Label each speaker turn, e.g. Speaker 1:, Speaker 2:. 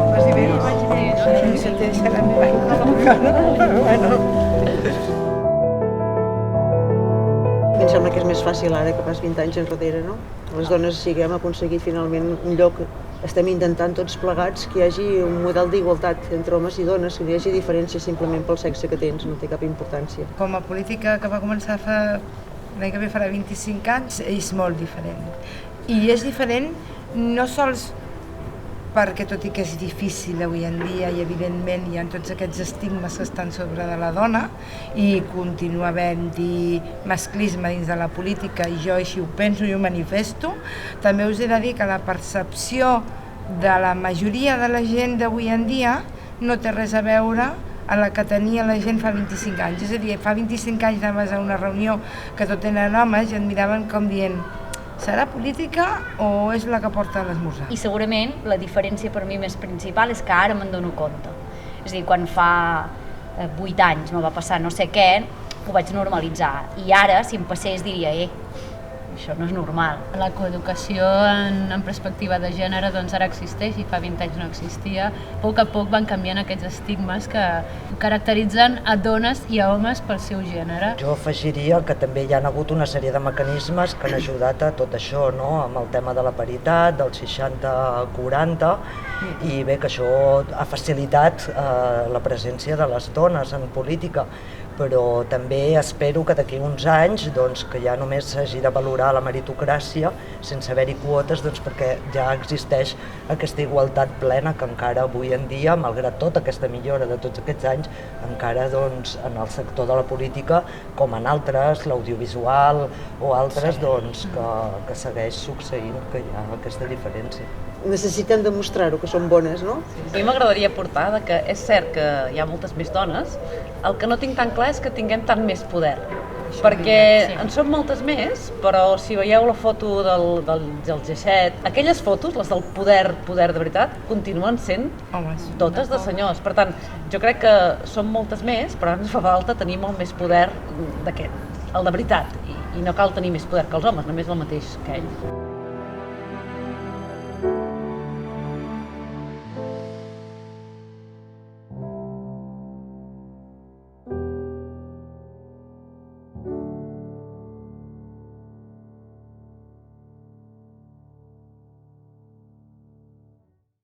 Speaker 1: Quasi bé, no? Serà meva. Em sembla que és més fàcil ara que pas 20 anys enrere, no? Les dones sí que hem aconseguit finalment un lloc. Estem intentant tots plegats que hi hagi un model d'igualtat entre homes i dones, que no hi hagi diferència simplement pel sexe que tens, no té cap importància.
Speaker 2: Com a política que va començar l'any que ve farà 25 anys, és molt diferent. I és diferent no sols perquè, tot i que és difícil avui en dia i evidentment hi ha tots aquests estigmes que estan sobre de la dona i continua havent-hi masclisme dins de la política i jo així ho penso i ho manifesto, també us he de dir que la percepció de la majoria de la gent d'avui en dia no té res a veure a la que tenia la gent fa 25 anys. És a dir, fa 25 anys anaves a una reunió que tot eren homes i et miraven com dient serà política o és la que porta l'esmorzar?
Speaker 3: I segurament la diferència per mi més principal és que ara me'n dono compte. És a dir, quan fa 8 anys me va passar no sé què, ho vaig normalitzar. I ara, si em passés, diria, això no és normal.
Speaker 4: La coeducació en perspectiva de gènere doncs ara existeix i fa 20 anys no existia. A poc van canviant aquests estigmes que caracteritzen a dones i a homes pel seu gènere.
Speaker 5: Jo afegiria que també hi ha hagut una sèrie de mecanismes que han ajudat a tot això, no? Amb el tema de la paritat, del 60-40, i bé, que això ha facilitat la presència de les dones en política, però també espero que d'aquí uns anys que ja només s'hagi de valorar la meritocràcia sense haver-hi quotes, perquè ja existeix aquesta igualtat plena que encara avui en dia, malgrat tota aquesta millora de tots aquests anys, encara en el sector de la política, com en altres, l'audiovisual o altres, que segueix succeint que hi ha aquesta diferència.
Speaker 1: Necessitem demostrar-ho, que són bones, no?
Speaker 6: A mi m'agradaria aportar que és cert que hi ha moltes més dones, el que no tinc tan clar és que tinguem tant més poder, perquè en són moltes més, però si veieu la foto del G7, aquelles fotos, les del poder de veritat, continuen sent totes de senyors. Per tant, jo crec que són moltes més, però ens fa falta tenir molt més poder d'aquest, el de veritat, i no cal tenir més poder que els homes, només el mateix que ells.